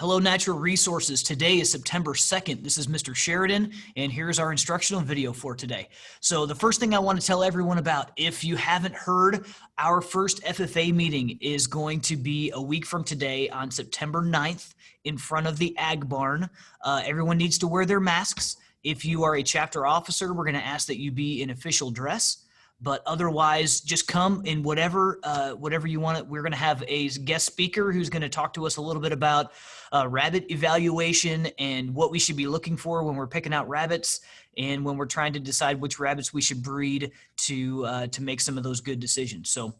Hello, Natural Resources. Today is September 2nd. This is Mr. Sheridan, and here's our instructional video for today. So the first thing I want to tell everyone about, if you haven't heard, our first FFA meeting is going to be a week from today on September 9th in front of the Ag Barn. Everyone needs to wear their masks. If you are a chapter officer, we're going to ask that you be in official dress. But otherwise, just come in whatever you want. We're going to have a guest speaker who's going to talk to us a little bit about rabbit evaluation and what we should be looking for when we're picking out rabbits and when we're trying to decide which rabbits we should breed to make some of those good decisions. So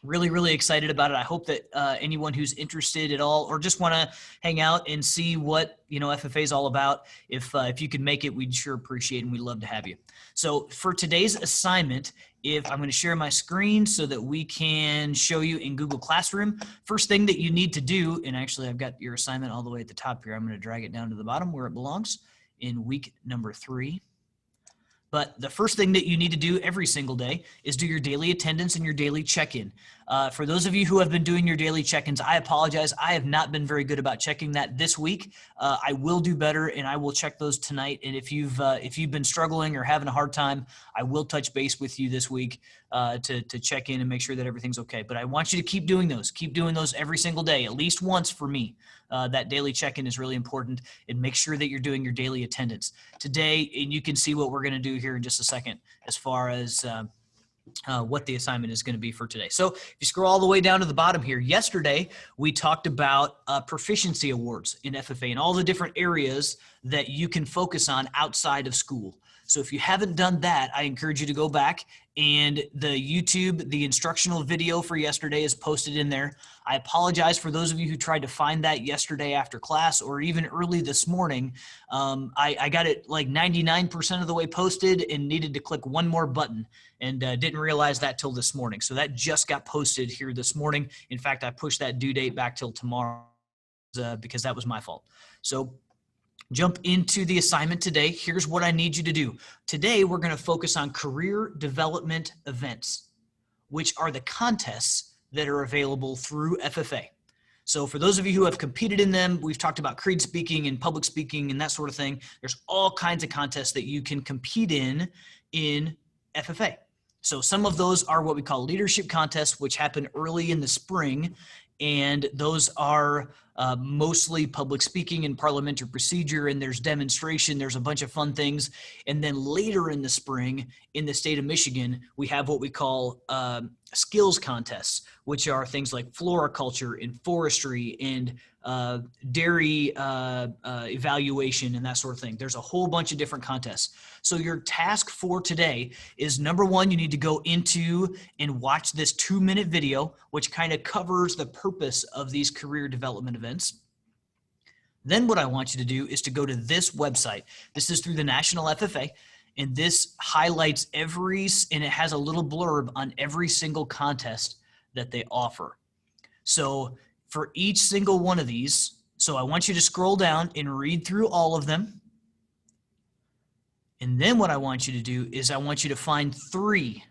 really excited about it. I hope that anyone who's interested at all or just want to hang out and see what FFA is all about, if you could make it, we'd sure appreciate it and we'd love to have you. So for today's assignment, if I'm going to share my screen so that we can show you in Google Classroom, first thing that you need to do, and actually I've got your assignment all the way at the top here. I'm going to drag it down to the bottom where it belongs in week number 3. But the first thing that you need to do every single day is do your daily attendance and your daily check-in. For those of you who have been doing your daily check-ins, I apologize. I have not been very good about checking that this week. I will do better, and I will check those tonight. And if you've been struggling or having a hard time, I will touch base with you this week to check in and make sure that everything's okay. But I want you to keep doing those. Keep doing those every single day, at least once for me. That daily check-in is really important, and make sure that you're doing your daily attendance today. And you can see what we're going to do here in just a second as far as what the assignment is going to be for today. So if you scroll all the way down to the bottom here, yesterday we talked about proficiency awards in FFA and all the different areas that you can focus on outside of school. So if you haven't done that, I encourage you to go back, and the instructional video for yesterday is posted in there. I apologize for those of you who tried to find that yesterday after class or even early this morning. I got it like 99% of the way posted and needed to click one more button, and didn't realize that till this morning. So that just got posted here this morning. In fact, I pushed that due date back till tomorrow because that was my fault. So jump into the assignment today. Here's what I need you to do. Today, we're going to focus on career development events, which are the contests that are available through FFA. So for those of you who have competed in them, we've talked about creed speaking and public speaking and that sort of thing. There's all kinds of contests that you can compete in FFA. So some of those are what we call leadership contests, which happen early in the spring. And those are mostly public speaking and parliamentary procedure, and there's demonstration, there's a bunch of fun things. And then later in the spring, in the state of Michigan, we have what we call skills contests, which are things like floriculture and forestry and dairy evaluation and that sort of thing. There's a whole bunch of different contests. So your task for today is, number one, you need to go into and watch this 2-minute video, which kind of covers the purpose of these career development events. Then what I want you to do is to go to this website. This is through the National FFA, and this highlights and it has a little blurb on every single contest that they offer. So for each single one of these, so I want you to scroll down and read through all of them. And then what I want you to do is I want you to find 3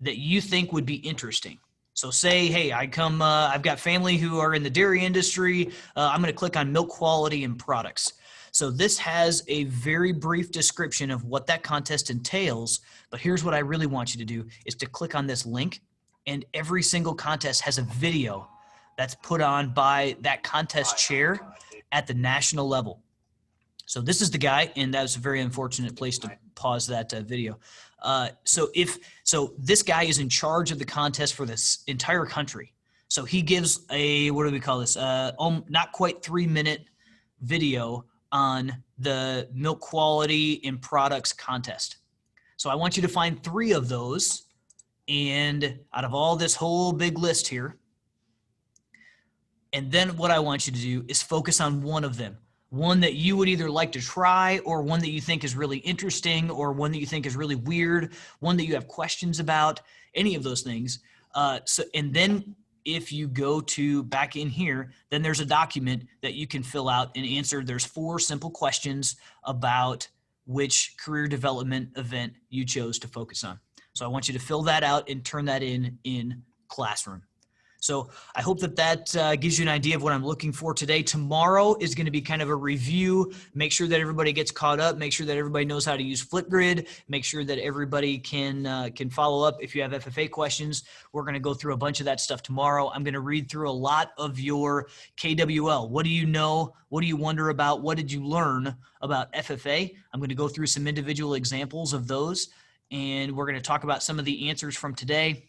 that you think would be interesting. So say, hey, I've got family who are in the dairy industry. I'm going to click on milk quality and products. So this has a very brief description of what that contest entails. But here's what I really want you to do is to click on this link, and every single contest has a video that's put on by that contest chair at the national level. So this is the guy, and that was a very unfortunate place to pause that video. So this guy is in charge of the contest for this entire country. So he gives a, what do we call this? Not quite 3-minute video on the milk quality and products contest. So I want you to find 3 of those, and out of all this whole big list here. And then what I want you to do is focus on one of them. One that you would either like to try, or one that you think is really interesting, or one that you think is really weird, one that you have questions about, any of those things. And then if you go to back in here, then there's a document that you can fill out and answer. There's 4 simple questions about which career development event you chose to focus on. So I want you to fill that out and turn that in Classroom. So I hope that gives you an idea of what I'm looking for today. Tomorrow is going to be kind of a review. Make sure that everybody gets caught up. Make sure that everybody knows how to use Flipgrid. Make sure that everybody can follow up if you have FFA questions. We're going to go through a bunch of that stuff tomorrow. I'm going to read through a lot of your KWL. What do you know? What do you wonder about? What did you learn about FFA? I'm going to go through some individual examples of those, and we're going to talk about some of the answers from today.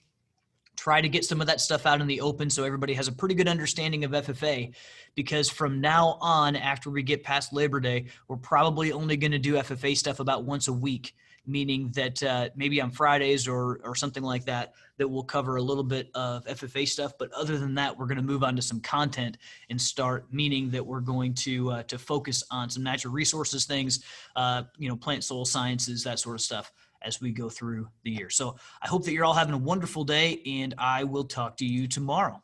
Try to get some of that stuff out in the open so everybody has a pretty good understanding of FFA, because from now on, after we get past Labor Day, we're probably only going to do FFA stuff about once a week, meaning that maybe on Fridays or something like that, that we'll cover a little bit of FFA stuff. But other than that, we're going to move on to some content and start, meaning that we're going to focus on some natural resources things, plant soil sciences, that sort of stuff, as we go through the year. So I hope that you're all having a wonderful day, and I will talk to you tomorrow.